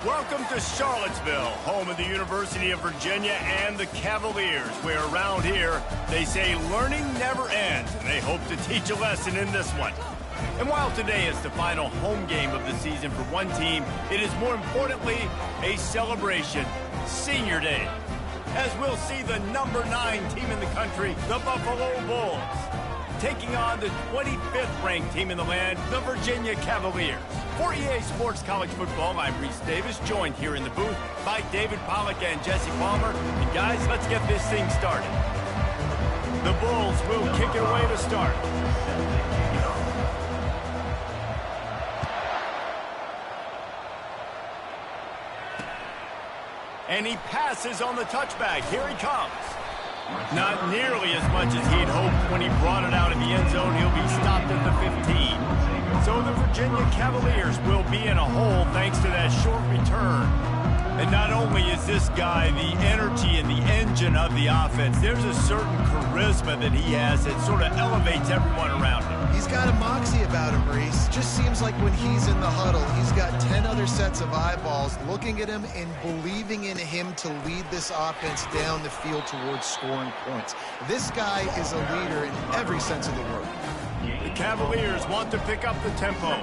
Welcome to Charlottesville, home of the University of Virginia and the Cavaliers, where around here they say learning never ends, and they hope to teach a lesson in this one. And while today is the final home game of the season for one team, it is more importantly a celebration, Senior Day, as we'll see the number 9 team in the country, the Buffalo Bulls, taking on the 25th ranked team in the land, the Virginia Cavaliers. For EA Sports College Football, I'm Reese Davis, joined here in the booth by David Pollack and Jesse Palmer. And guys, let's get this thing started. The Bulls will kick it away to start. And he passes on the touchback. Here he comes. Not nearly as much as he'd hoped when he brought it out of the end zone. He'll be stopped at the 15. So the Virginia Cavaliers will be in a hole thanks to that short return. And not only is this guy the energy and the engine of the offense, there's a certain charisma that he has that sort of elevates everyone around him. He's got a moxie about him, Reese. Just seems like when he's in the huddle, he's got 10 other sets of eyeballs looking at him and believing in him to lead this offense down the field towards scoring points. This guy is a leader in every sense of the word. The Cavaliers want to pick up the tempo.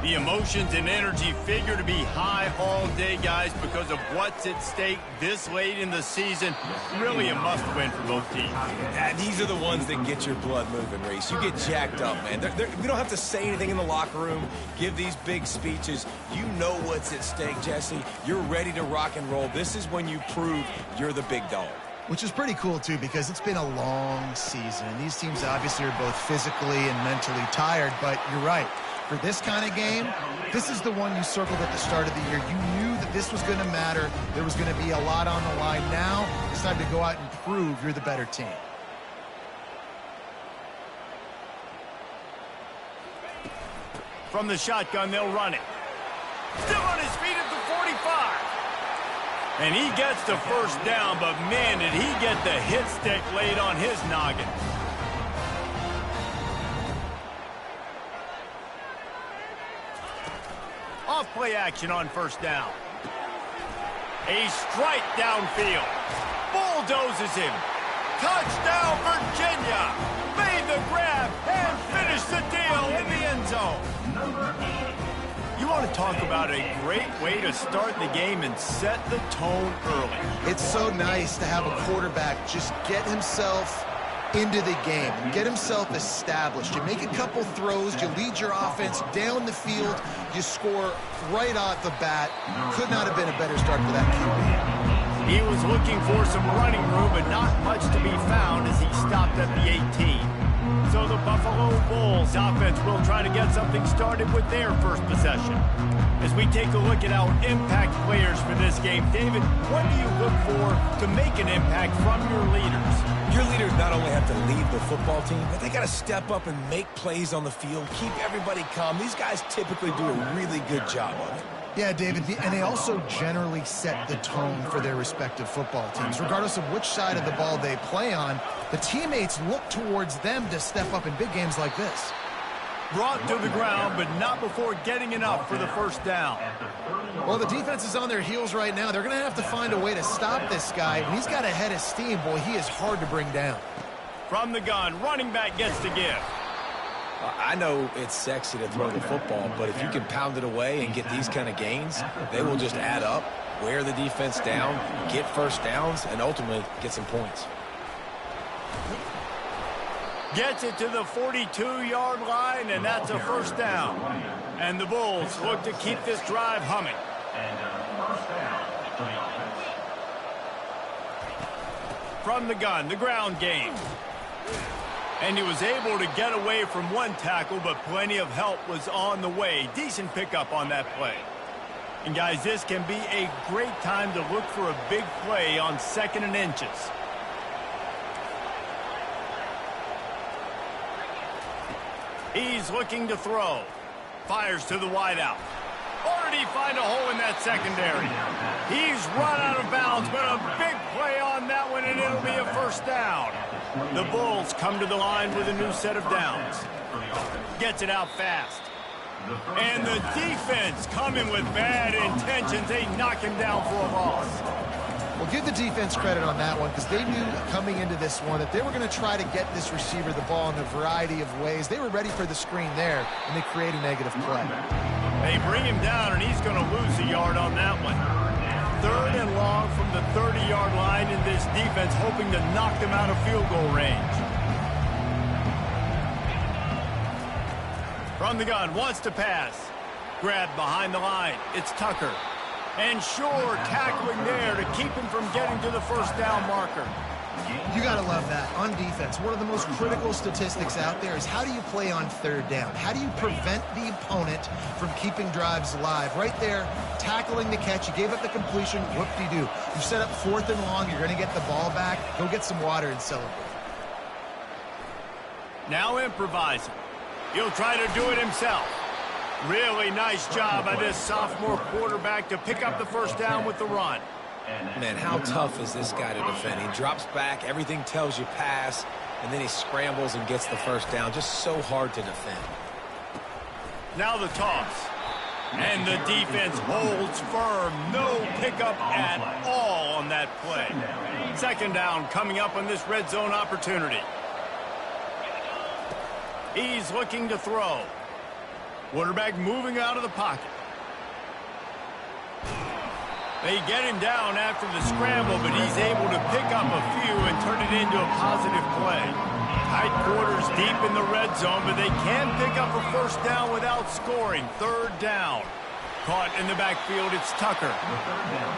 The emotions and energy figure to be high all day, guys, because of what's at stake this late in the season. Really a must-win for both teams. Yeah, these are the ones that get your blood moving, Reese. You get jacked up, man. We don't have to say anything in the locker room, give these big speeches. You know what's at stake, Jesse. You're ready to rock and roll. This is when you prove you're the big dog. Which is pretty cool, too, because it's been a long season. And these teams obviously are both physically and mentally tired, but you're right. For this kind of game, this is the one you circled at the start of the year. You knew that this was going to matter. There was going to be a lot on the line. Now it's time to go out and prove you're the better team. From the shotgun, they'll run it. Still on his feet at the 45. And he gets the first down, but man, did he get the hit stick laid on his noggin. Off play action on first down. A strike downfield. Bulldozes him. Touchdown, Virginia. Made the grab and finished the deal in the end zone. You want to talk about a great way to start the game and set the tone early. It's so nice to have a quarterback just get himself into the game, get himself established. You make a couple throws, you lead your offense down the field, you score right off the bat. Could not have been a better start for that QB. He was looking for some running room, but not much to be found as he stopped at the 18. So the Buffalo Bulls offense will try to get something started with their first possession. As we take a look at our impact players for this game, David, what do you look for to make an impact from your leaders? Your leaders not only have to lead the football team, but they got to step up and make plays on the field, keep everybody calm. These guys typically do a really good job of it. Yeah, David, and they also generally set the tone for their respective football teams. Regardless of which side of the ball they play on, the teammates look towards them to step up in big games like this. Brought to the ground, but not before getting enough for the first down. Well, the defense is on their heels right now. They're going to have to find a way to stop this guy. And he's got a head of steam. Boy, he is hard to bring down. From the gun, running back gets the give. I know it's sexy to throw the football, but if you can pound it away and get these kind of gains, they will just add up, wear the defense down, get first downs, and ultimately get some points. Gets it to the 42-yard line, and that's a first down. And the Bulls look to keep this drive humming. From the gun, the ground game. And he was able to get away from one tackle, but plenty of help was on the way. Decent pickup on that play. And guys, this can be a great time to look for a big play on 2nd and inches. He's looking to throw. Fires to the wideout. Already find a hole in that secondary. He's run out of bounds, but a big play on that one, and it'll be a first down. The Bulls come to the line with a new set of downs. Gets it out fast. And the defense coming with bad intentions. They knock him down for a loss. Well, give the defense credit on that one because they knew coming into this one that they were going to try to get this receiver the ball in a variety of ways. They were ready for the screen there, and they create a negative play. They bring him down, and he's going to lose a yard on that one. 3rd and long from the 30-yard line in this defense, hoping to knock them out of field goal range. From the gun, wants to pass. Grabbed behind the line. It's Tucker. And Shore tackling there to keep him from getting to the first down marker. You got to love that. On defense, one of the most critical statistics out there is how do you play on 3rd down? How do you prevent the opponent from keeping drives alive? Right there, tackling the catch. You gave up the completion. Whoop-de-doo. You set up 4th and long. You're going to get the ball back. Go get some water and celebrate. Now improvising. He'll try to do it himself. Really nice job by this sophomore quarterback to pick up the first down with the run. Man, how tough is this guy to defend? He drops back, everything tells you pass, and then he scrambles and gets the first down. Just so hard to defend. Now the toss. And the defense holds firm. No pickup at all on that play. 2nd down coming up on this red zone opportunity. He's looking to throw. Quarterback moving out of the pocket. They get him down after the scramble, but he's able to pick up a few and turn it into a positive play. Tight quarters deep in the red zone, but they can pick up a first down without scoring. 3rd down. Caught in the backfield, it's Tucker.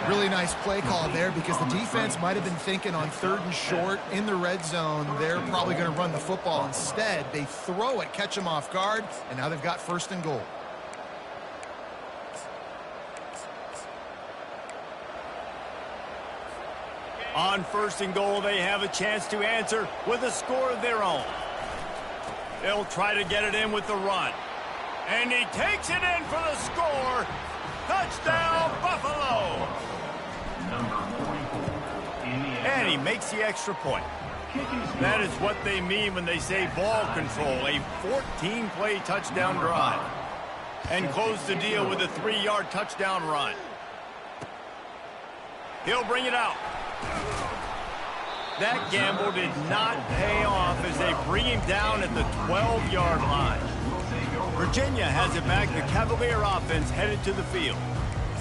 Really nice play call there because the defense might have been thinking on 3rd and short in the red zone. They're probably going to run the football. Instead, they throw it, catch them off guard, and now they've got 1st and goal. On 1st and goal, they have a chance to answer with a score of their own. They'll try to get it in with the run. And he takes it in for the score. Touchdown, Buffalo. And he makes the extra point. That is what they mean when they say ball control. A 14-play touchdown drive. And close the deal with a 3-yard touchdown run. He'll bring it out. That gamble did not pay off as they bring him down at the 12-yard line. Virginia has it back. The Cavalier offense headed to the field.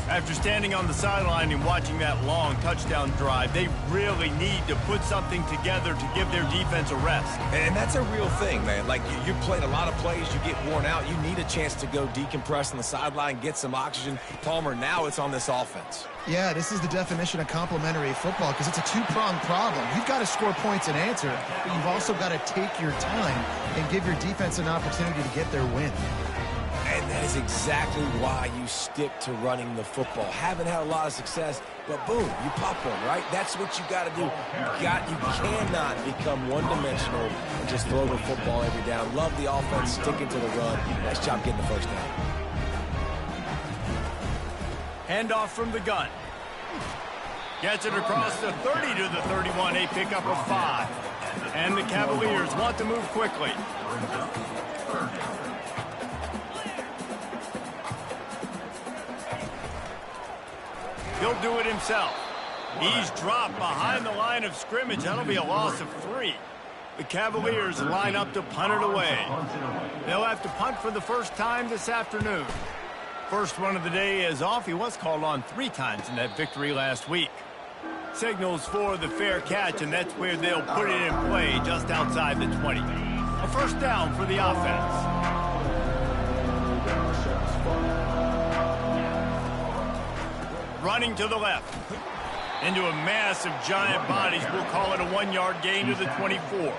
After standing on the sideline and watching that long touchdown drive, they really need to put something together to give their defense a rest. And that's a real thing, man. Like, you played a lot of plays, you get worn out, you need a chance to go decompress on the sideline, get some oxygen. Palmer, now it's on this offense. Yeah, this is the definition of complementary football because it's a two-pronged problem. You've got to score points and answer, but you've also got to take your time and give your defense an opportunity to get their win. And that is exactly why you stick to running the football. Haven't had a lot of success, but boom, you pop one, right? That's what you got to do. You cannot become one-dimensional and just throw the football every down. Love the offense, sticking to the run. Nice job getting the first down. Handoff from the gun. Gets it across the 30 to the 31, a pickup of 5. And the Cavaliers want to move quickly. He'll do it himself. He's dropped behind the line of scrimmage. That'll be a loss of 3. The Cavaliers line up to punt it away. They'll have to punt for the first time this afternoon. First one of the day is off. He was called on 3 times in that victory last week. Signals for the fair catch, and that's where they'll put it in play just outside the 20. A first down for the offense. Running to the left. Into a mass of giant bodies. We'll call it a 1-yard gain to the 24.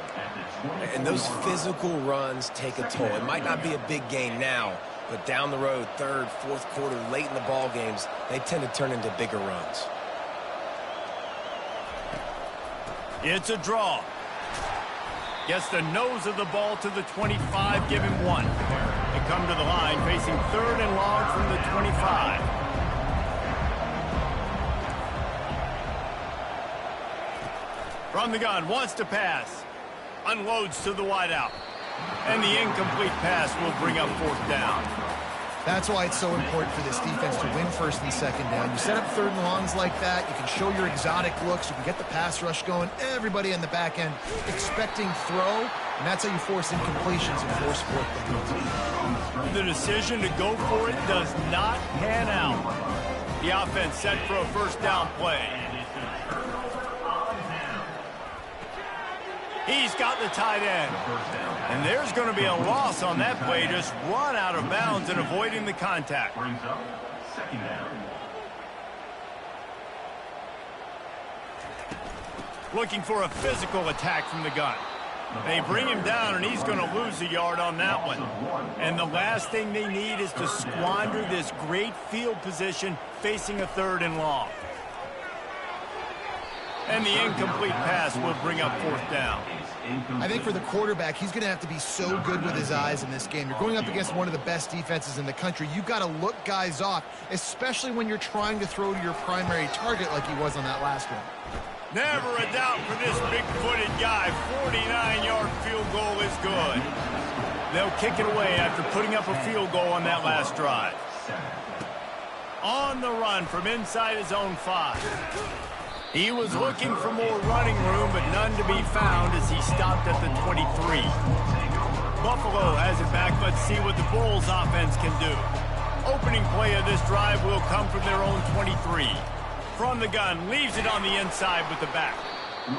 And those physical runs take a toll. It might not be a big gain now, but down the road, 3rd, 4th quarter, late in the ball games, they tend to turn into bigger runs. It's a draw. Gets the nose of the ball to the 25, give him 1. They come to the line facing 3rd and long from the 25. From the gun, wants to pass. Unloads to the wideout. And the incomplete pass will bring up 4th down. That's why it's so important for this defense to win first and second down. You set up third and longs like that, you can show your exotic looks, you can get the pass rush going, everybody in the back end expecting throw, and that's how you force incompletions and force fourth downs. The decision to go for it does not pan out. The offense set for a first down play. He's got the tight end. And there's going to be a loss on that play. Just run out of bounds and avoiding the contact. Brings up second down. Looking for a physical attack from the gun. They bring him down, and he's going to lose a yard on that one. And the last thing they need is to squander this great field position facing a third and long. And the incomplete pass will bring up fourth down. I think for the quarterback, he's going to have to be so good with his eyes in this game. You're going up against one of the best defenses in the country. You've got to look guys off, especially when you're trying to throw to your primary target like he was on that last one. Never a doubt for this big-footed guy. 49-yard field goal is good. They'll kick it away after putting up a field goal on that last drive. On the run from inside his own 5. He was looking for more running room, but none to be found as he stopped at the 23. Buffalo has it back. Let's see what the Bulls offense can do. Opening play of this drive will come from their own 23. From the gun, leaves it on the inside with the back.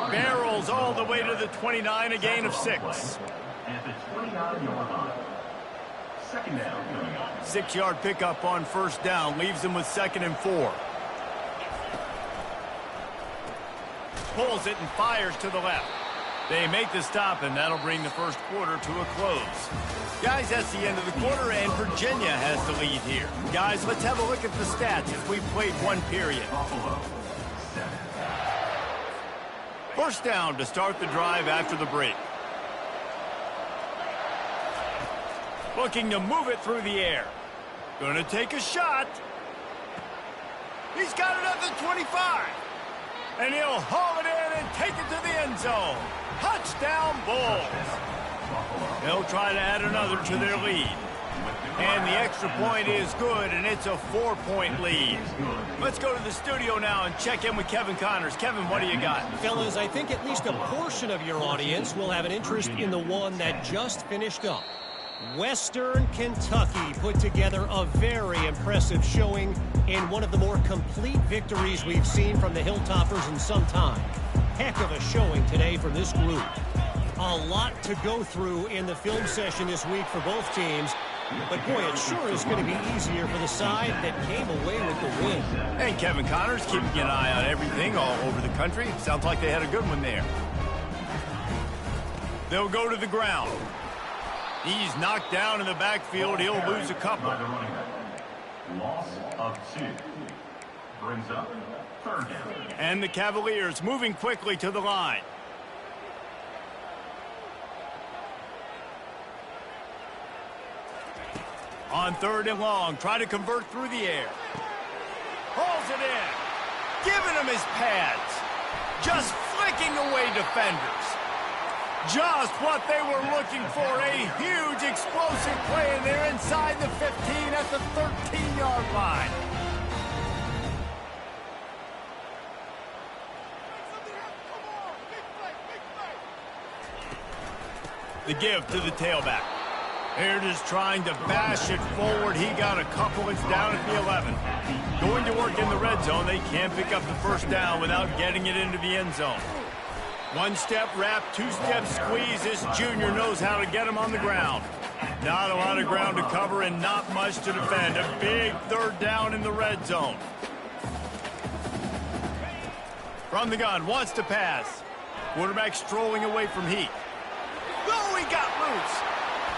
Barrels all the way to the 29, a gain of 6. At the 29-yard line. Second down. 6-yard pickup on first down, leaves them with 2nd and 4. Pulls it and fires to the left. They make the stop, and that'll bring the first quarter to a close. Guys, that's the end of the quarter, and Virginia has the lead here. Guys, let's have a look at the stats as we've played one period. First down to start the drive after the break. Looking to move it through the air. Gonna take a shot. He's got it at the 25. And he'll haul it in and take it to the end zone. Touchdown, Bulls. They'll try to add another to their lead. And the extra point is good, and it's a 4-point lead. Let's go to the studio now and check in with Kevin Connors. Kevin, what do you got? Fellas, I think at least a portion of your audience will have an interest in the one that just finished up. Western Kentucky put together a very impressive showing in one of the more complete victories we've seen from the Hilltoppers in some time. Heck of a showing today from this group. A lot to go through in the film session this week for both teams, but boy, it sure is going to be easier for the side that came away with the win. Hey, Kevin Connors, keeping an eye on everything all over the country. Sounds like they had a good one there. They'll go to the ground. He's knocked down in the backfield. He'll lose a couple. Loss of 2. Brings up third down. And the Cavaliers moving quickly to the line. On 3rd and long, try to convert through the air. Hauls it in. Giving him his pads. Just flicking away defenders. Just what they were looking for, a huge explosive play, and they're inside the 15 at the 13-yard line. The give to the tailback. They're just trying to bash it forward. He got a couple. It's down at the 11. Going to work in the red zone. They can't pick up the first down without getting it into the end zone. One-step wrap, two-step squeeze. This junior knows how to get him on the ground. Not a lot of ground to cover and not much to defend. A big third down in the red zone. From the gun, wants to pass. Quarterback strolling away from Heath. Oh, he got loose.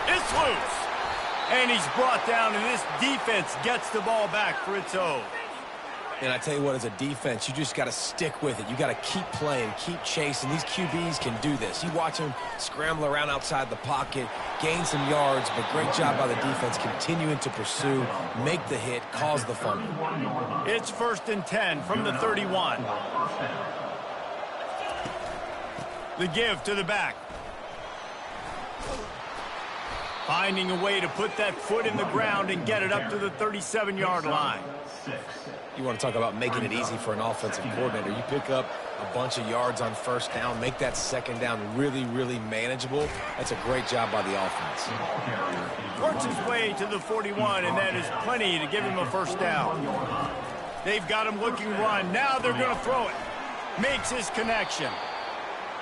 It's loose. And he's brought down, and this defense gets the ball back for its own. And I tell you what, as a defense, you just got to stick with it. You got to keep playing, keep chasing. These QBs can do this. You watch them scramble around outside the pocket, gain some yards, but great job by the defense continuing to pursue, make the hit, cause the fumble. It's 1st and 10 from the 31. The give to the back. Finding a way to put that foot in the ground and get it up to the 37-yard line. You want to talk about making it easy for an offensive coordinator. You pick up a bunch of yards on first down, make that second down really, really manageable. That's a great job by the offense. Works his way to the 41, and that is plenty to give him a first down. They've got him looking run. Now they're going to throw it. Makes his connection.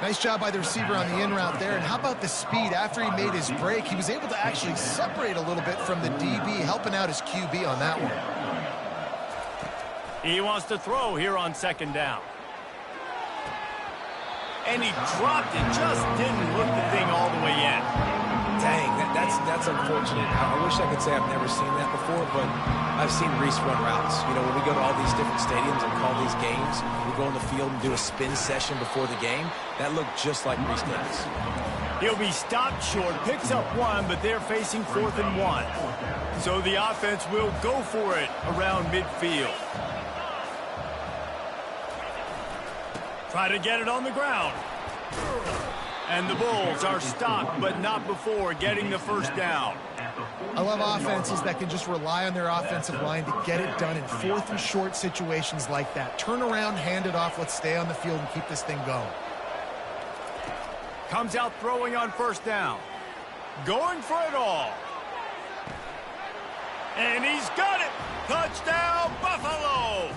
Nice job by the receiver on the in route there. And how about the speed? After he made his break, he was able to actually separate a little bit from the DB, helping out his QB on that one. He wants to throw here on second down. And he dropped it. Just didn't look the thing all the way in. Dang, that's unfortunate. I wish I could say I've never seen that before, but I've seen Reese run routes. You know, when we go to all these different stadiums and call these games, we go on the field and do a spin session before the game. That looked just like Reese does. He'll be stopped short, picks up one, but they're facing 4th and 1. So the offense will go for it around midfield. Try to get it on the ground. And the Bulls are stopped, but not before getting the first down. I love offenses that can just rely on their offensive line to get it done in 4th and short situations like that. Turn around, hand it off, let's stay on the field and keep this thing going. Comes out throwing on first down. Going for it all. And he's got it. Touchdown, Buffalo.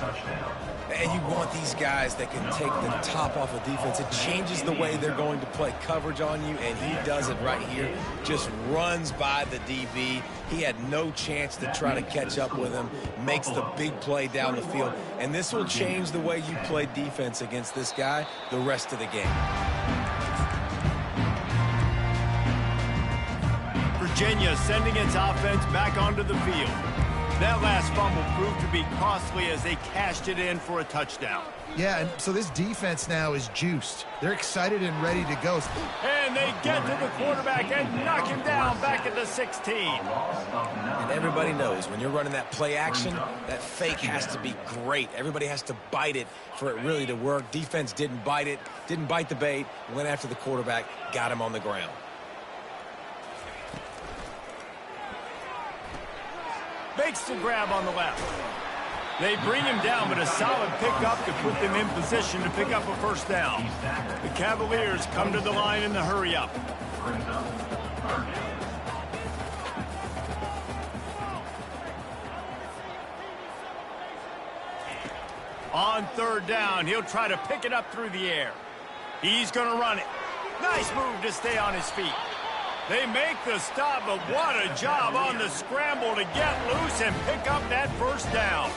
Touchdown. And you want these guys that can take the top off of defense. It changes the way they're going to play coverage on you, and he does it right here. Just runs by the DB. He had no chance to try to catch up with him. Makes the big play down the field. And this will change the way you play defense against this guy the rest of the game. Virginia sending its offense back onto the field. That last fumble proved to be costly as they cashed it in for a touchdown. Yeah, and so this defense now is juiced. They're excited and ready to go. And they get to the quarterback and knock him down back at the 16. And everybody knows when you're running that play action, that fake has to be great. Everybody has to bite it for it really to work. Defense didn't bite it, didn't bite the bait, went after the quarterback, got him on the ground. Makes the grab on the left. They bring him down, but a solid pickup to put them in position to pick up a first down. The Cavaliers come to the line in the hurry up. On third down, he'll try to pick it up through the air. He's going to run it. Nice move to stay on his feet. They make the stop, but what a job on the scramble to get loose and pick up that first down.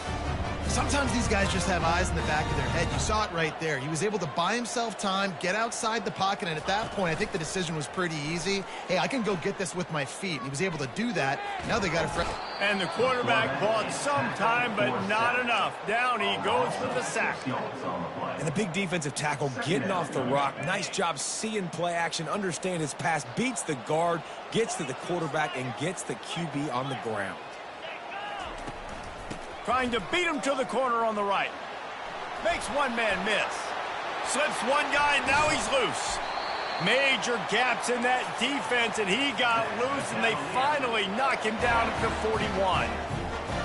Sometimes these guys just have eyes in the back of their head. You saw it right there. He was able to buy himself time, get outside the pocket, and at that point, I think the decision was pretty easy. Hey, I can go get this with my feet. He was able to do that. Now they got a And the quarterback bought some time, but not enough. Down he goes for the sack. And the big defensive tackle getting off the rock. Nice job seeing play action, understand his pass, beats the guard, gets to the quarterback, and gets the QB on the ground. Trying to beat him to the corner on the right. Makes one man miss. Slips one guy, now he's loose. Major gaps in that defense, and he got loose, and they finally knock him down to 41.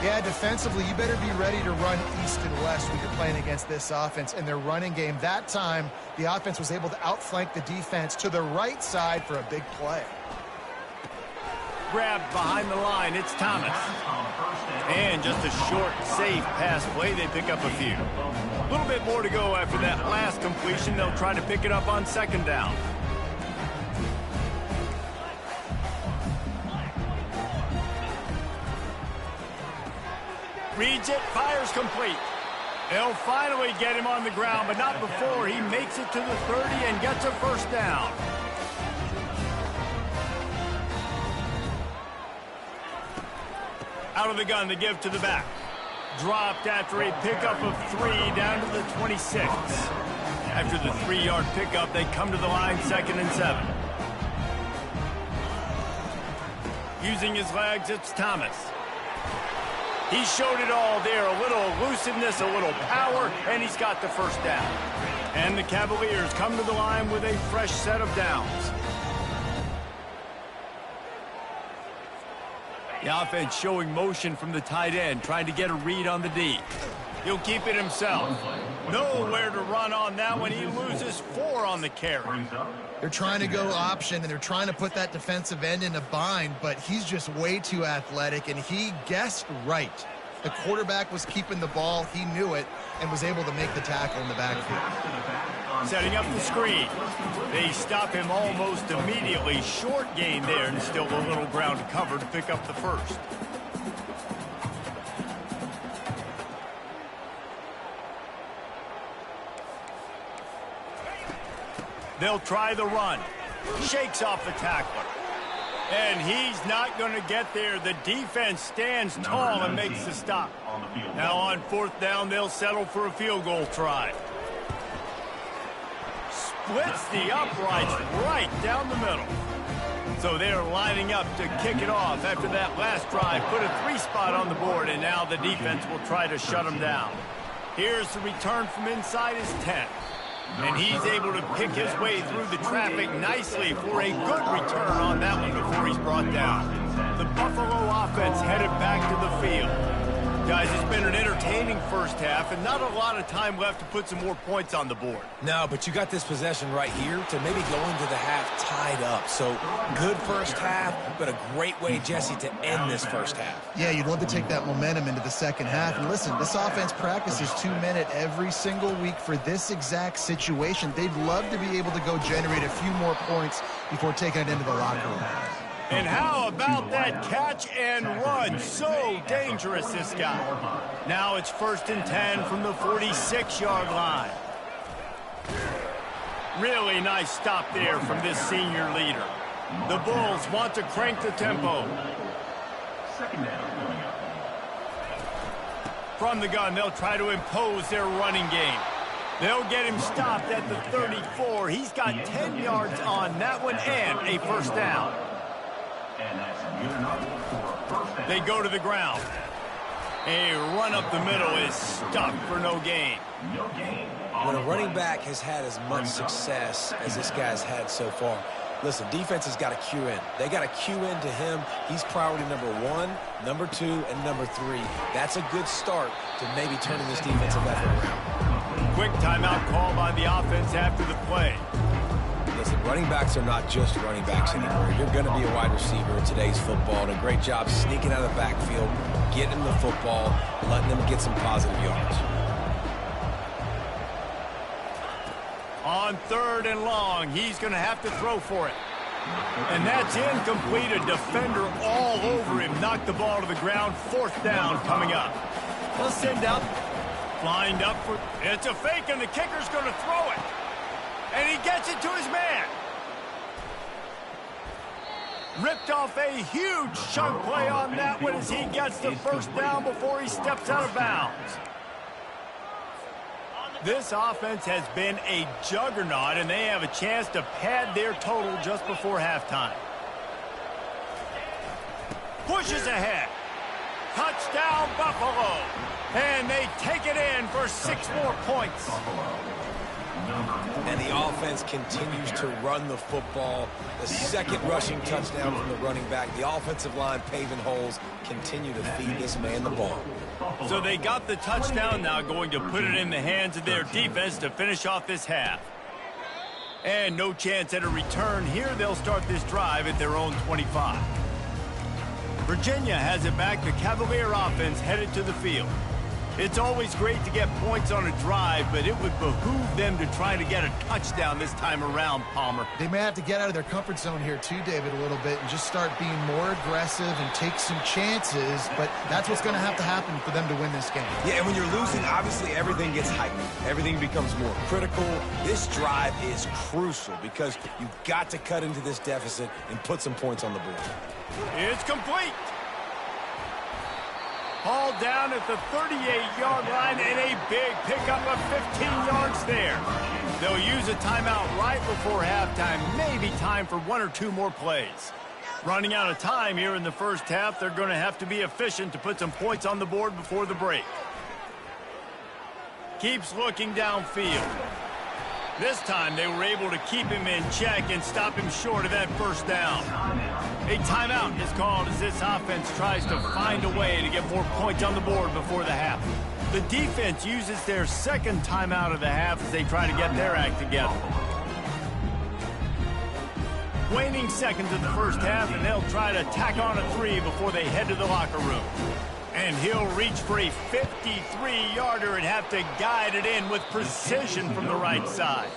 Yeah, defensively, you better be ready to run east and west when you're playing against this offense. In their running game, that time, the offense was able to outflank the defense to the right side for a big play. Grabbed behind the line, it's Thomas. And just a short, safe pass play, they pick up a few. A little bit more to go after that last completion. They'll try to pick it up on second down. Reads it, fires complete. They'll finally get him on the ground, but not before he makes it to the 30 and gets a first down. Out of the gun to give to the back. Dropped after a pickup of 3 down to the 26. After the 3-yard pickup, they come to the line 2nd and 7. Using his legs, it's Thomas. He showed it all there. A little elusiveness, a little power, and he's got the first down. And the Cavaliers come to the line with a fresh set of downs. The offense showing motion from the tight end, trying to get a read on the D. He'll keep it himself. Nowhere to run on that one. He loses 4 on the carry. They're trying to go option, and they're trying to put that defensive end in a bind, but he's just way too athletic, and he guessed right. The quarterback was keeping the ball. He knew it and was able to make the tackle in the backfield. Setting up the screen. They stop him almost immediately. Short gain there, and still a little ground to cover to pick up the first. They'll try the run. Shakes off the tackler. And he's not going to get there. The defense stands tall and makes the stop. Now on 4th down, they'll settle for a field goal try. Splits the uprights right down the middle. So they're lining up to kick it off after that last drive. Put a 3-spot on the board, and now the defense will try to shut them down. Here's the return from inside his 10. And he's able to pick his way through the traffic nicely for a good return on that one before he's brought down. The Buffalo offense headed back to the field. Guys, it's been an entertaining first half and not a lot of time left to put some more points on the board. No, but you got this possession right here to maybe go into the half tied up. So good first half, but a great way, Jesse, to end this first half. Yeah, you'd love to take that momentum into the second half. And listen, this offense practices 2-minute every single week for this exact situation. They'd love to be able to go generate a few more points before taking it into the locker room. And how about that catch and run? So dangerous, this guy. Now it's 1st and 10 from the 46-yard line. Really nice stop there from this senior leader. The Bulls want to crank the tempo. From the gun, they'll try to impose their running game. They'll get him stopped at the 34. He's got 10 yards on that one and a 1st down. They go to the ground. A run up the middle is stuck for no gain. When a running back has had as much success as this guy's had so far, listen, defense has got to cue in. They got to cue in to him. He's priority number 1, number 2, and number 3. That's a good start to maybe turning this defensive effort around. Quick timeout call by the offense after the play. Listen, running backs are not just running backs anymore. You're going to be a wide receiver in today's football, and a great job sneaking out of the backfield, getting them the football, letting them get some positive yards. On 3rd and long, he's going to have to throw for it. And that's incomplete. A defender all over him. Knocked the ball to the ground. 4th down coming up. They'll send up. Lined up for... It's a fake, and the kicker's going to throw it. And he gets it to his man. Ripped off a huge chunk play on that one as he gets the 1st down before he steps out of bounds. This offense has been a juggernaut, and they have a chance to pad their total just before halftime. Pushes ahead. Touchdown, Buffalo. And they take it in for 6 more points. And the offense continues to run the football. The 2nd rushing touchdown from the running back. The offensive line paving holes. Continue to feed this man the ball. So they got the touchdown, now going to put it in the hands of their defense to finish off this half. And no chance at a return here. They'll start this drive at their own 25. Virginia has it back. The Cavalier offense headed to the field. It's always great to get points on a drive, but it would behoove them to try to get a touchdown this time around, Palmer. They may have to get out of their comfort zone here too, David, a little bit and just start being more aggressive and take some chances, but that's what's going to happen for them to win this game. Yeah, and when you're losing, obviously everything gets heightened. Everything becomes more critical. This drive is crucial because you've got to cut into this deficit and put some points on the board. It's complete. Hauled down at the 38-yard line, and a big pickup of 15 yards there. They'll use a timeout right before halftime. Maybe time for 1 or 2 more plays. Running out of time here in the first half. They're going to have to be efficient to put some points on the board before the break. Keeps looking downfield. This time they were able to keep him in check and stop him short of that 1st down. A timeout is called as this offense tries to find a way to get more points on the board before the half. The defense uses their second timeout of the half as they try to get their act together. Waning seconds of the first half, and they'll try to tack on a 3 before they head to the locker room. And he'll reach for a 53-yarder and have to guide it in with precision from the right side.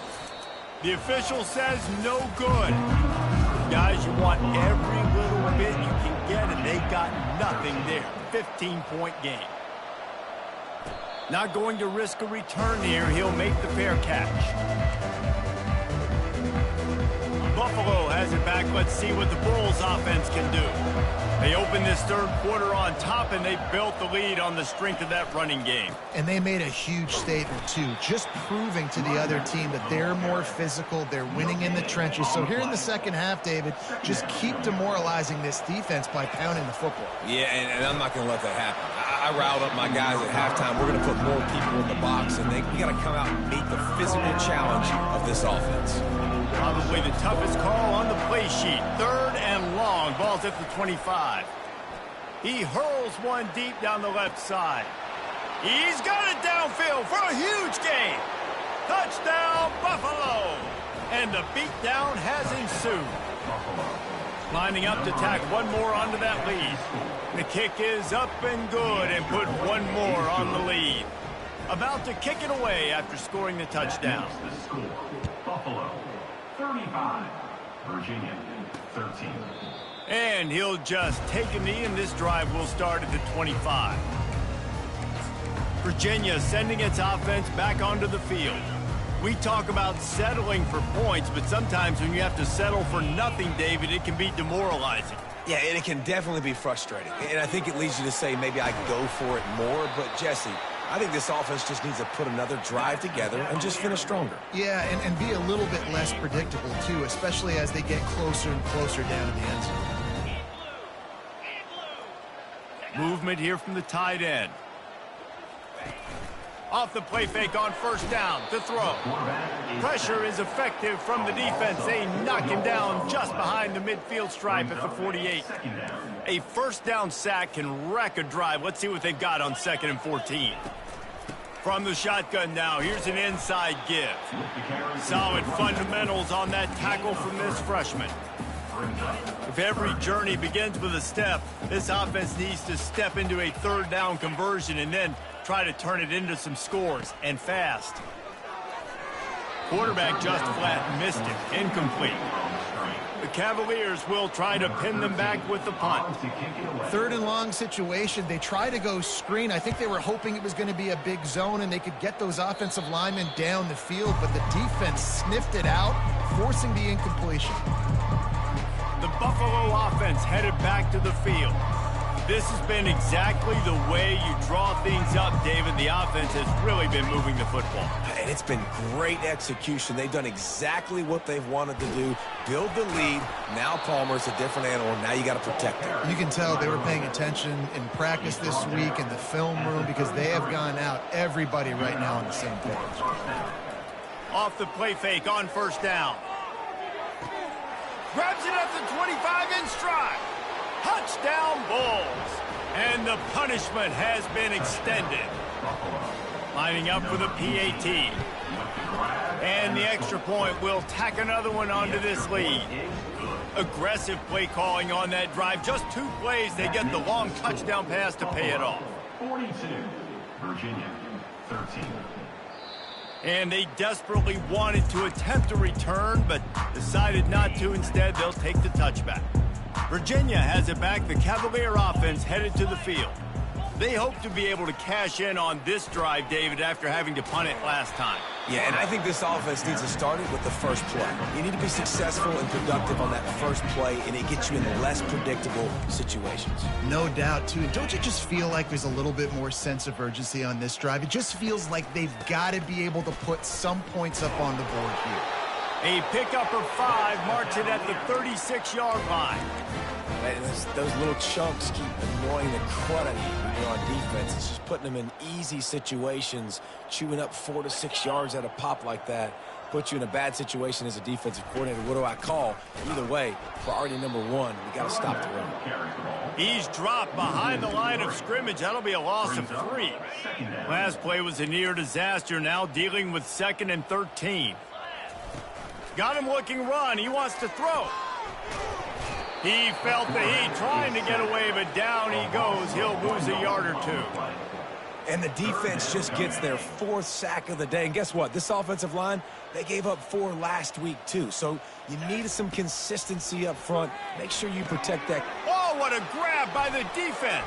The official says no good. Guys, you want every little bit you can get, and they got nothing there. 15-point game. Not going to risk a return here. He'll make the fair catch. Buffalo has it back. Let's see what the Bulls offense can do. They opened this third quarter on top, and they built the lead on the strength of that running game. And they made a huge statement, too, just proving to the other team that they're more physical, they're winning in the trenches. So here in the second half, David, just keep demoralizing this defense by pounding the football. Yeah, and I'm not going to let that happen. I riled up my guys at halftime. We're going to put more people in the box, and we got to come out and meet the physical challenge of this offense. Probably the toughest call on the play sheet. Third and long. Ball's at the 25. He hurls one deep down the left side. He's got it downfield for a huge gain. Touchdown, Buffalo. And the beatdown has ensued. Lining up to tack one more onto that lead. The kick is up and good and put one more on the lead. About to kick it away after scoring the touchdown. The score, Buffalo 35, Virginia 13. And he'll just take a knee, and this drive will start at the 25. Virginia sending its offense back onto the field. We talk about settling for points, but sometimes when you have to settle for nothing, David, it can be demoralizing. Yeah, and it can definitely be frustrating. And I think it leads you to say maybe I go for it more. But, Jesse, I think this offense just needs to put another drive together and just finish stronger. Yeah, and be a little bit less predictable, too, especially as they get closer and closer down to the end zone. Movement here from the tight end. Off the play fake on first down to throw. Pressure is effective from the defense. They knock him down just behind the midfield stripe at the 48. A first down sack can wreck a drive. Let's see what they've got on 2nd and 14. From the shotgun now, here's an inside give. Solid fundamentals on that tackle from this freshman. If every journey begins with a step, this offense needs to step into a third down conversion and then try to turn it into some scores, and fast. Quarterback just flat missed it. Incomplete. The Cavaliers will try to pin them back with the punt. Third and long situation. They try to go screen. I think they were hoping it was going to be a big zone and they could get those offensive linemen down the field, but the defense sniffed it out, forcing the incompletion. The Buffalo offense headed back to the field. This has been exactly the way you draw things up, David. The offense has really been moving the football. And it's been great execution. They've done exactly what they've wanted to do. Build the lead. Now Palmer's a different animal. Now you got to protect him. You can tell they were paying attention in practice this week in the film room because they have gone out, everybody right now on the same page. Off the play fake on first down. Grabs it at the 25 in stride. Touchdown Bulls. And the punishment has been extended. Lining up for the PAT. And the extra point will tack another one onto this lead. Aggressive play calling on that drive. Just 2 plays, they get the long touchdown pass to pay it off. 42, Virginia 13. And they desperately wanted to attempt a return, but decided not to. Instead, they'll take the touchback. Virginia has it back. The Cavalier offense headed to the field. They hope to be able to cash in on this drive, David, after having to punt it last time. Yeah, and I think this offense needs to start it with the first play. You need to be successful and productive on that first play, and it gets you in less predictable situations. No doubt, too. And don't you just feel like there's a little bit more sense of urgency on this drive? It just feels like they've got to be able to put some points up on the board here. A pickup of 5 marks it at the 36-yard line. And those little chunks keep annoying the crud out of you when you're on defense. It's just putting them in easy situations, chewing up 4 to 6 yards at a pop like that. puts you in a bad situation as a defensive coordinator. What do I call? Either way, priority number one, we got to stop the run. He's dropped behind the line of scrimmage. That'll be a loss of 3. Last play was a near disaster, now dealing with 2nd and 13. Got him looking run. He wants to throw. He felt the heat trying to get away, but down he goes. He'll lose a yard or 2. And the defense just gets their 4th sack of the day. And guess what? This offensive line, they gave up 4 last week too. So you need some consistency up front. Make sure you protect that. Oh, what a grab by the defense.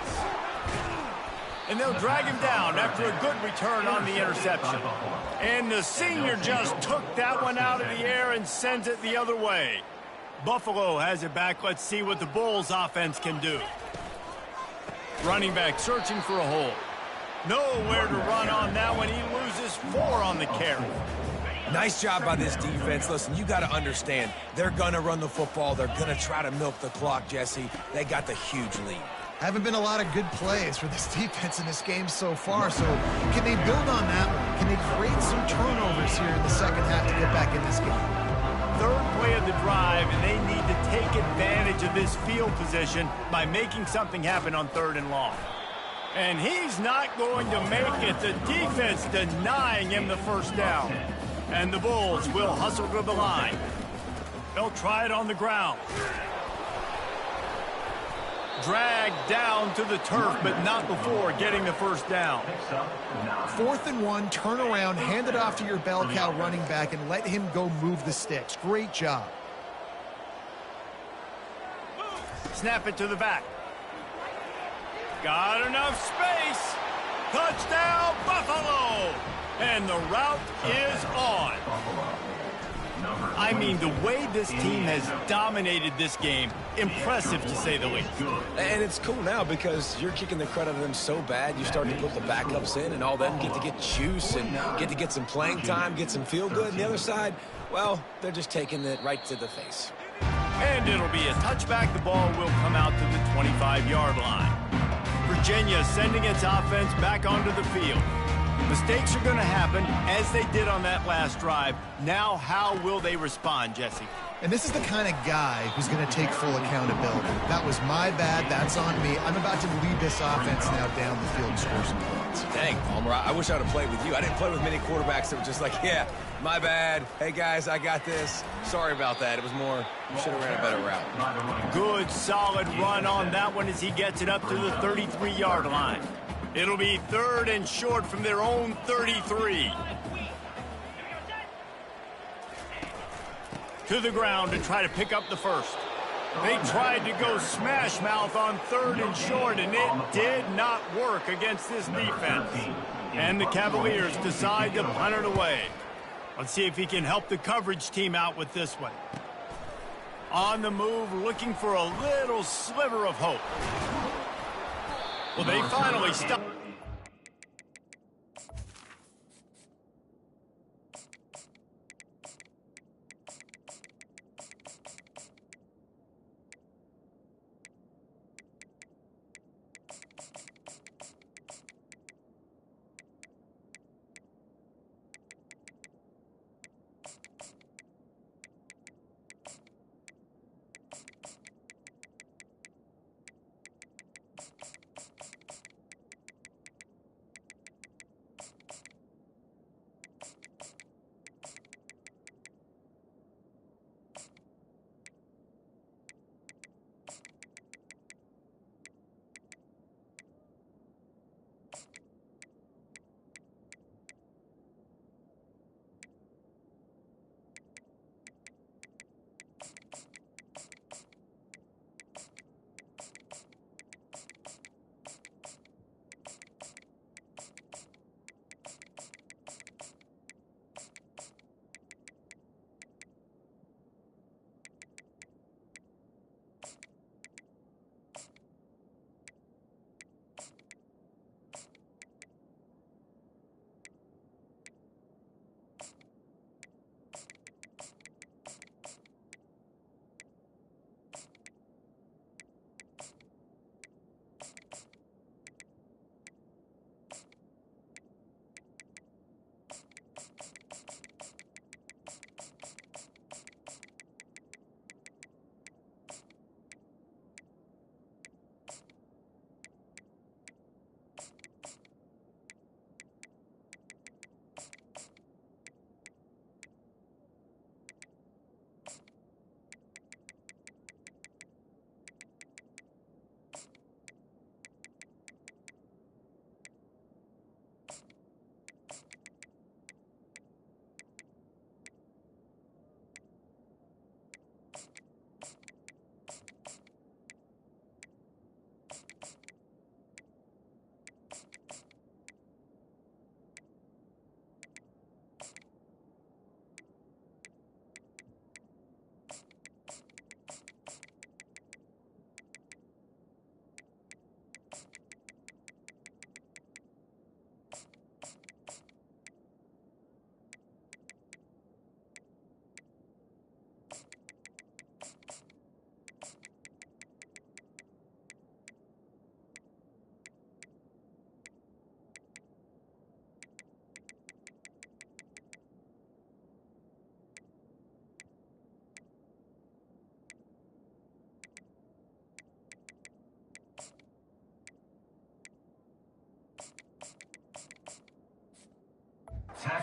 And they'll drag him down after a good return on the interception. And the senior just took that one out of the air and sends it the other way. Buffalo has it back. Let's see what the Bulls offense can do. Running back searching for a hole. Nowhere to run on that one. He loses 4 on the carry. Nice job by this defense. Listen, you got to understand, they're going to run the football. They're going to try to milk the clock, Jesse. They got the huge lead. Haven't been a lot of good plays for this defense in this game so far, so can they build on that one? Can they create some turnovers here in the second half to get back in this game? 3rd play of the drive, and they need to take advantage of this field position by making something happen on 3rd and long. And he's not going to make it. The defense denying him the first down. And the Bulls will hustle to the line. They'll try it on the ground. Dragged down to the turf, but not before getting the first down. 4th and 1, turn around, hand it off to your bell cow running back, and let him go move the sticks. Great job. Snap it to the back. Got enough space. Touchdown, Buffalo! And the route is on. I mean, the way this team has dominated this game, impressive to say the least. And it's cool now because you're kicking the credit of them so bad, you start to put the backups in, and all them get to get juice and get to get some playing time, get some feel good. And the other side, well, they're just taking it right to the face. And it'll be a touchback. The ball will come out to the 25-yard line. Virginia sending its offense back onto the field. Mistakes are going to happen, as they did on that last drive. Now, how will they respond, Jesse? And this is the kind of guy who's going to take full accountability. That was my bad. That's on me. I'm about to lead this offense now down the field and score some points. Dang, Palmer, I wish I would have played with you. I didn't play with many quarterbacks that were just like, yeah, my bad. Hey, guys, I got this. Sorry about that. It was more, you should have ran a better route. Good, solid run on that one as he gets it up to the 33-yard line. It'll be 3rd and short from their own 33. To the ground to try to pick up the first. They tried to go smash mouth on 3rd and short, and it did not work against this defense. And the Cavaliers decide to punt it away. Let's see if he can help the coverage team out with this one. On the move, looking for a little sliver of hope. Well, they finally stopped.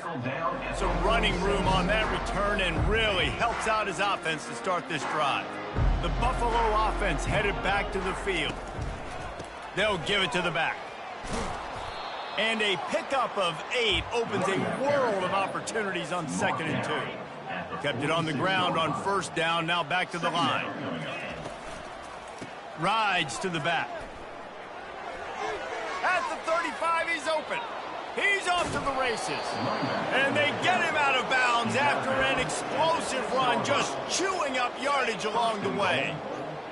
Tackle down at Some running room on that return and really helps out his offense to start this drive. The Buffalo offense headed back to the field. They'll give it to the back. And a pickup of 8 opens a world of opportunities on 2nd and 2. Kept it on the ground on 1st down, now back to the line. Rides to the back. At the 35, he's open. He's off to the races. And they get him out of bounds after an explosive run, just chewing up yardage along the way.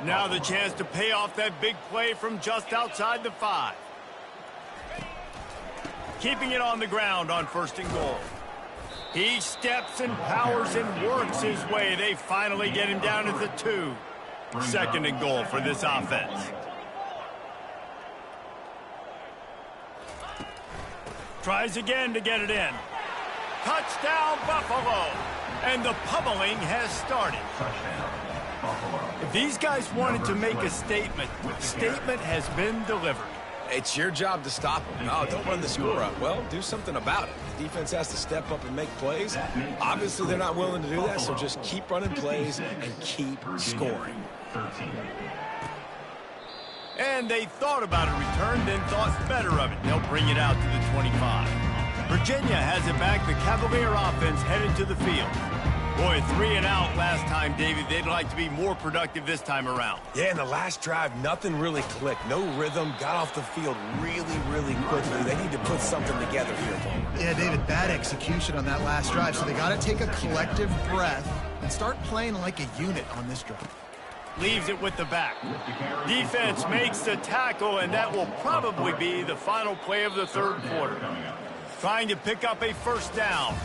Now the chance to pay off that big play from just outside the 5. Keeping it on the ground on 1st and goal. He steps and powers and works his way. They finally get him down at the 2. 2nd and goal for this offense. Tries again to get it in. Touchdown, Buffalo. And the pummeling has started. If these guys wanted to make a statement, statement has been delivered. It's your job to stop them. No, don't run the score up. Well, do something about it. The defense has to step up and make plays. Obviously, they're not willing to do that, so just keep running plays and keep scoring. And they thought about a return, then thought better of it. They'll bring it out to the 25. Virginia has it back. The Cavalier offense headed to the field. Boy, 3 and out last time, David. They'd like to be more productive this time around. Yeah, in the last drive, nothing really clicked. No rhythm. Got off the field really, really quickly. They need to put something together here, Bowman. Yeah, David, bad execution on that last drive, so they got to take a collective breath and start playing like a unit on this drive. Leaves it with the back. Defense makes the tackle, and that will probably be the final play of the 3rd quarter. Trying to pick up a 1st down.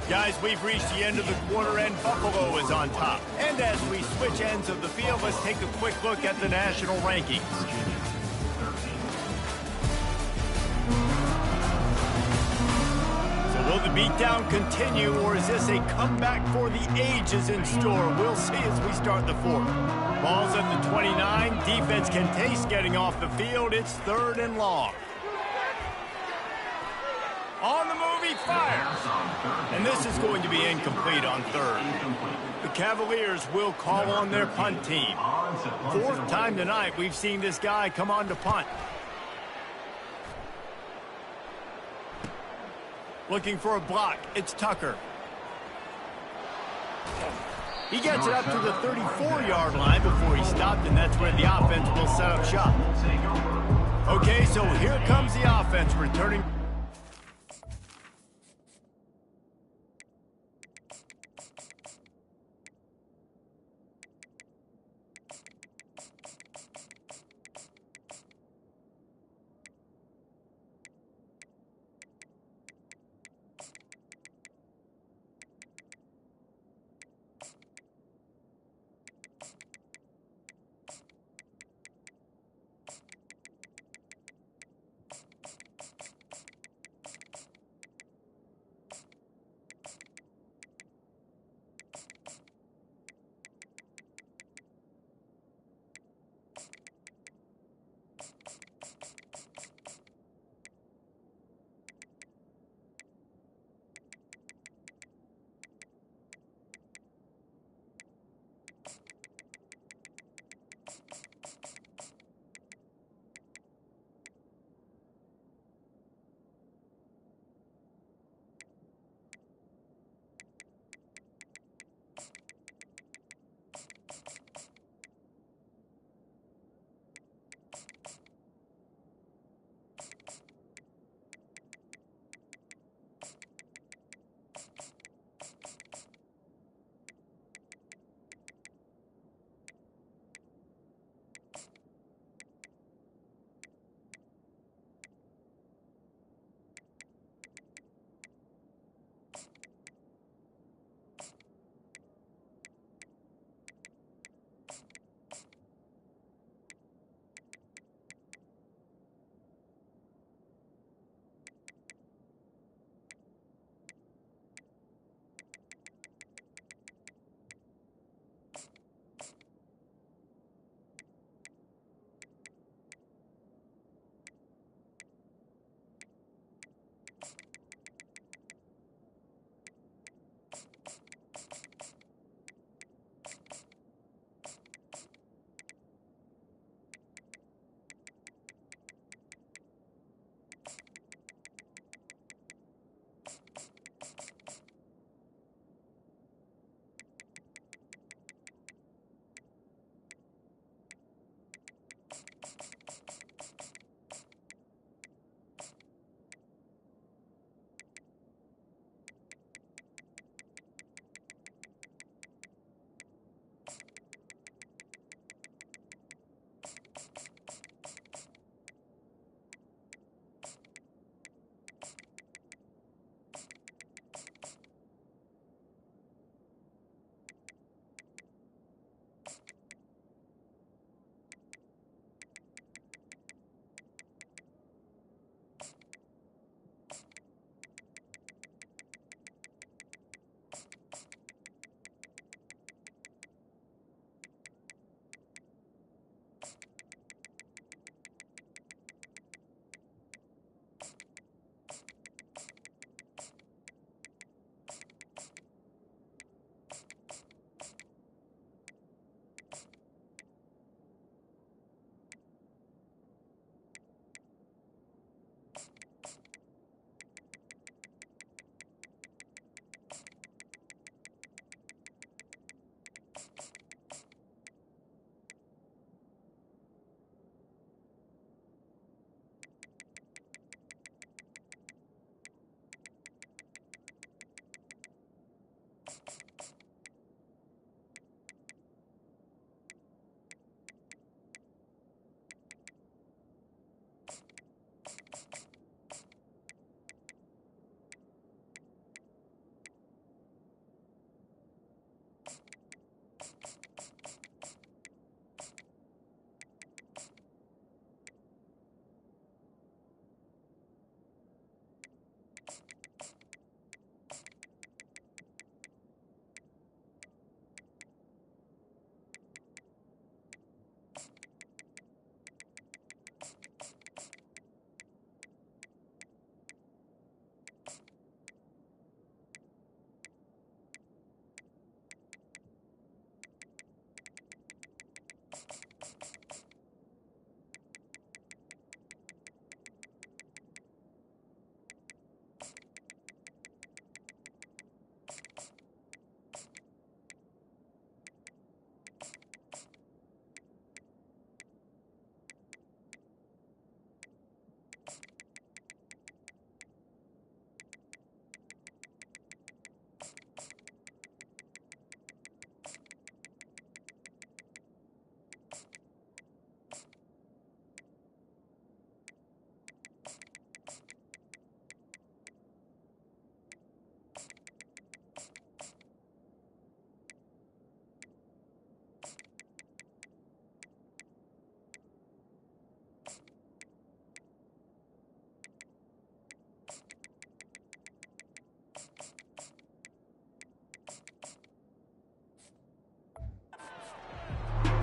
Guys, we've reached the end of the quarter, and Buffalo is on top. And as we switch ends of the field, let's take a quick look at the national rankings. So will the beatdown continue, or is this a comeback for the ages in store? We'll see as we start the 4th. Ball's at the 29. Defense can taste getting off the field. It's 3rd and long. On the move, he fires. And this is going to be incomplete on 3rd. The Cavaliers will call on their punt team. 4th time tonight we've seen this guy come on to punt. Looking for a block. It's Tucker. He gets it up to the 34-yard line before he stopped, and that's where the offense will set up shop. Okay, so here comes the offense returning.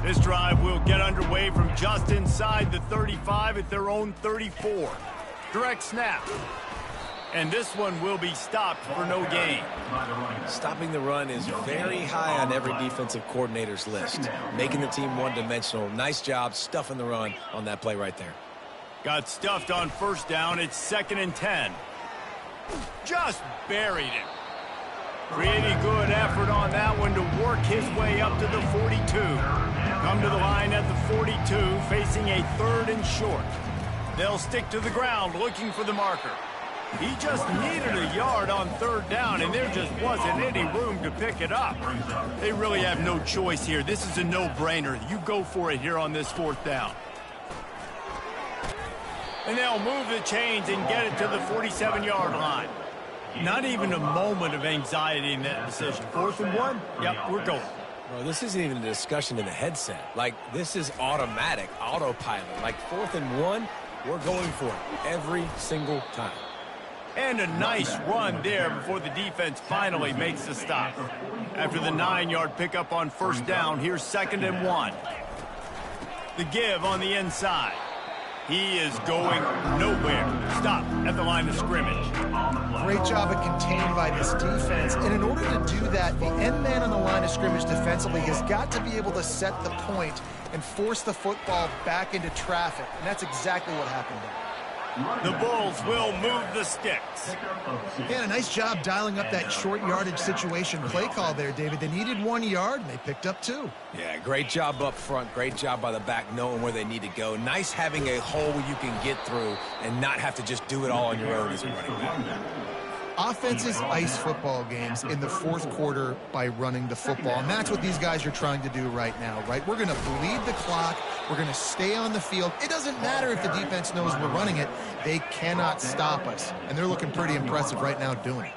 This drive will get underway from just inside the 35 at their own 34. Direct snap. And this one will be stopped for no gain. Stopping the run is very high on every defensive coordinator's list. Making the team one-dimensional. Nice job stuffing the run on that play right there. Got stuffed on first down. It's 2nd and 10. Just buried it. Pretty good effort on that one to work his way up to the 42. Come to the line at the 42, facing a 3rd and short. They'll stick to the ground looking for the marker. He just needed a yard on 3rd down, and there just wasn't any room to pick it up. They really have no choice here. This is a no-brainer. You go for it here on this 4th down. And they'll move the chains and get it to the 47-yard line. Not even a moment of anxiety in that decision. 4th and 1? Yep, we're going. Well, this isn't even a discussion in the headset. Like, this is automatic, autopilot. Like, 4th and 1, we're going for it every single time. And a nice run there before the defense finally makes the stop. After the 9-yard pickup on first down, here's 2nd and 1. The give on the inside. He is going nowhere. Stop at the line of scrimmage. Great job of contained by this defense. And in order to do that, the end man on the line of scrimmage defensively has got to be able to set the point and force the football back into traffic. And that's exactly what happened there. The Bulls will move the sticks. Yeah, a nice job dialing up that short yardage situation play call there, David. They needed 1 yard, and they picked up 2. Yeah, great job up front. Great job by the back knowing where they need to go. Nice having a hole you can get through and not have to just do it all on your own as a running back. Offenses ice football games in the 4th quarter by running the football, and that's what these guys are trying to do right now, right? We're going to bleed the clock. We're going to stay on the field. It doesn't matter if the defense knows we're running it. They cannot stop us, and they're looking pretty impressive right now doing it.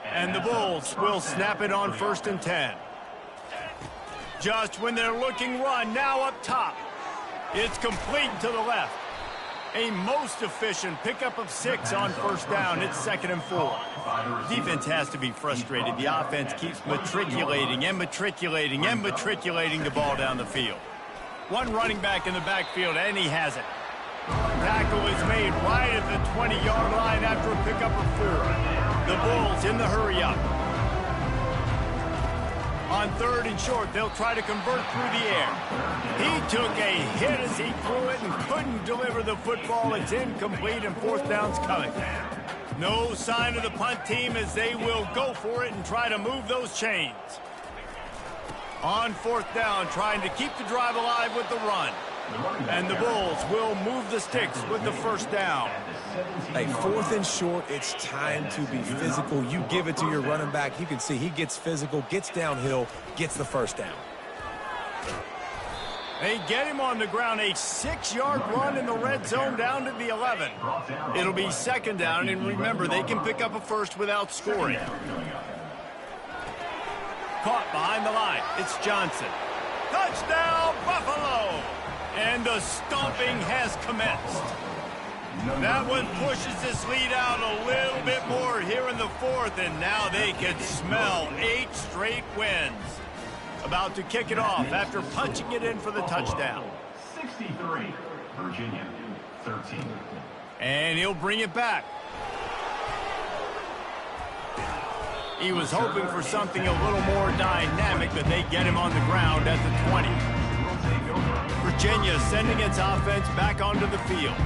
And the Bulls will snap it on 1st and 10. Just when they're looking run, now up top. It's complete to the left. A most efficient pickup of 6 on first down. It's 2nd and 4. Defense has to be frustrated. The offense keeps matriculating and matriculating and matriculating the ball down the field. One running back in the backfield, and he has it. Tackle is made right at the 20-yard line after a pickup of 4. The Bulls in the hurry-up. On 3rd and short, they'll try to convert through the air. He took a hit as he threw it and couldn't deliver the football. It's incomplete, and 4th down's coming. No sign of the punt team as they will go for it and try to move those chains. On 4th down, trying to keep the drive alive with the run. And the Bulls will move the sticks with the 1st down. Hey, 4th and short, it's time to be physical. You give it to your running back. You can see he gets physical, gets downhill, gets the 1st down. They get him on the ground, a 6-yard run in the red zone down to the 11. It'll be 2nd down, and remember, they can pick up a first without scoring. Caught behind the line. It's Johnson. Touchdown, Buffalo! And the stomping has commenced. That one pushes this lead out a little bit more here in the 4th, and now they can smell 8 straight wins. About to kick it off after punching it in for the touchdown. 63, Virginia, 13. And he'll bring it back. He was hoping for something a little more dynamic, but they get him on the ground at the 20. Virginia sending its offense back onto the field.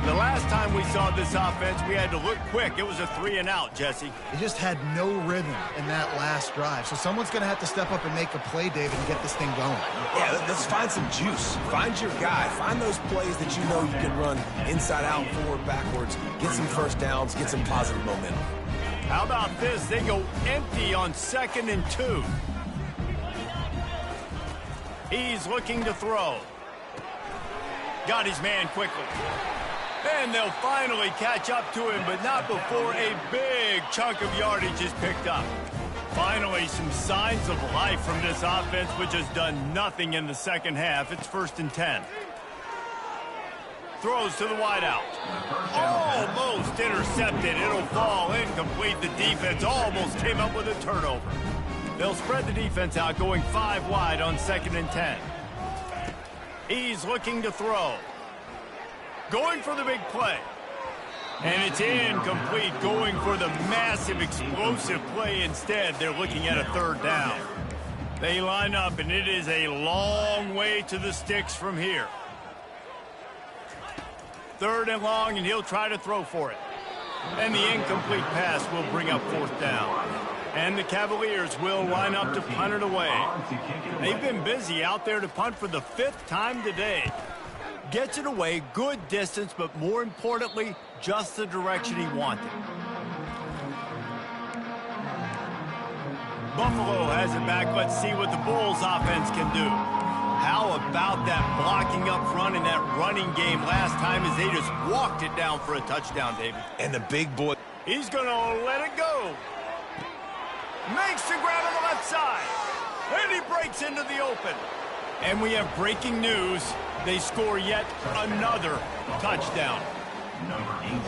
The last time we saw this offense, we had to look quick. It was a 3-and-out, Jesse. They just had no rhythm in that last drive. So someone's going to have to step up and make a play, David, and get this thing going. Yeah, let's find some juice. Find your guy. Find those plays that you know you can run inside out, forward, backwards. Get some 1st downs. Get some positive momentum. How about this? They go empty on 2nd and 2. He's looking to throw. Got his man quickly. And they'll finally catch up to him, but not before a big chunk of yardage is picked up. Finally, some signs of life from this offense, which has done nothing in the second half. It's 1st and 10. Throws to the wideout. Almost intercepted. It'll fall incomplete. The defense almost came up with a turnover. They'll spread the defense out, going 5 wide on 2nd and 10. He's looking to throw. Going for the big play. And it's incomplete, going for the massive, explosive play instead. They're looking at a third down. They line up, and it is a long way to the sticks from here. Third and long, and he'll try to throw for it. And the incomplete pass will bring up fourth down. And the Cavaliers will line up to punt it away. They've been busy out there to punt for the 5th time today. Gets it away, good distance, but more importantly, just the direction he wanted. Buffalo has it back. Let's see what the Bulls offense can do. How about that blocking up front in that running game last time as they just walked it down for a touchdown, David? And the big boy. He's going to let it go. Makes the grab on the left side. And he breaks into the open. And we have breaking news. They score yet another touchdown.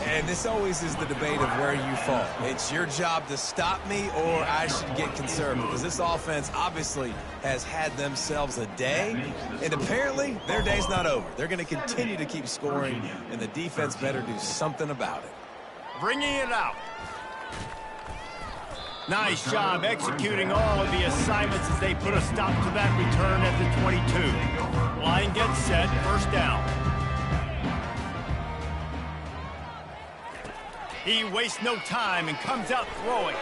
And this always is the debate of where you fall. It's your job to stop me or I should get conservative, because this offense obviously has had themselves a day, and apparently their day's not over. They're going to continue to keep scoring, and the defense better do something about it. Bringing it out. Nice job executing all of the assignments as they put a stop to that return at the 22. Line gets set, first down. He wastes no time and comes out throwing.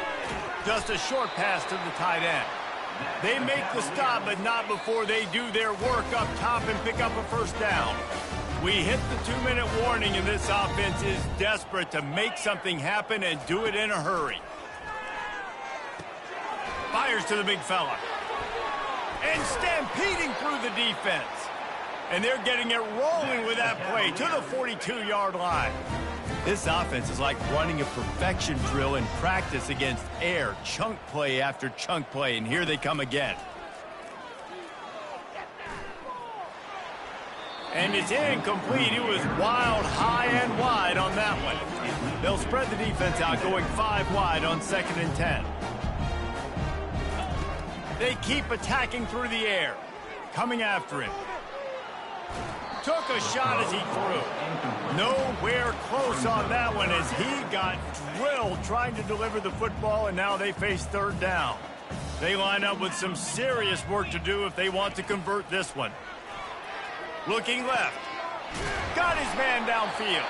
Just a short pass to the tight end. They make the stop, but not before they do their work up top and pick up a first down. We hit the 2-minute warning, and this offense is desperate to make something happen and do it in a hurry. Fires to the big fella. And stampeding through the defense. And they're getting it rolling with that play to the 42-yard line. This offense is like running a perfection drill in practice against air. Chunk play after chunk play, and here they come again. And it's incomplete. It was wild, high and wide on that one. They'll spread the defense out, going 5 wide on 2nd and 10. They keep attacking through the air. Coming after him. Took a shot as he threw. Nowhere close on that one as he got drilled trying to deliver the football, and now they face third down. They line up with some serious work to do if they want to convert this one. Looking left. Got his man downfield.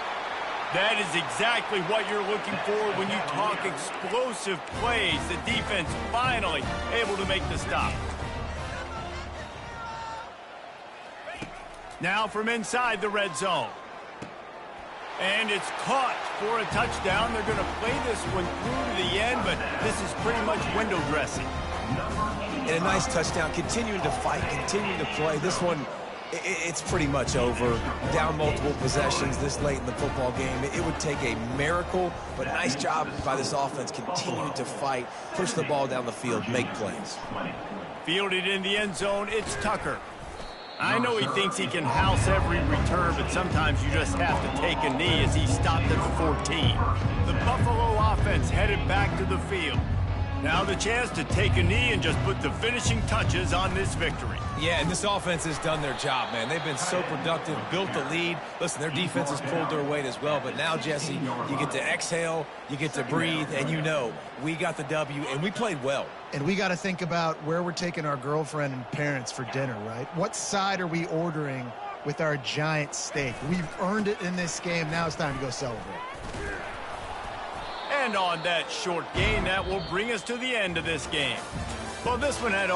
That is exactly what you're looking for when you talk explosive plays. The defense finally able to make the stop. Now from inside the red zone. And it's caught for a touchdown. They're going to play this one through to the end, but this is pretty much window dressing. And a nice touchdown, continuing to fight, continuing to play. This one, it's pretty much over. Down multiple possessions this late in the football game. It would take a miracle, but nice job by this offense continuing to fight, push the ball down the field, make plays. Fielded in the end zone, it's Tucker. I know he thinks he can house every return, but sometimes you just have to take a knee as he stopped at the 14. The Buffalo offense headed back to the field. Now the chance to take a knee and just put the finishing touches on this victory. Yeah, and this offense has done their job, man. They've been so productive, built the lead. Listen, their defense has pulled their weight as well. But now, Jesse, you get to exhale, you get to breathe, and you know we got the W, and we played well. And we got to think about where we're taking our girlfriend and parents for dinner, right? What side are we ordering with our giant steak? We've earned it in this game. Now it's time to go celebrate. And on that short gain, that will bring us to the end of this game. Well, this one had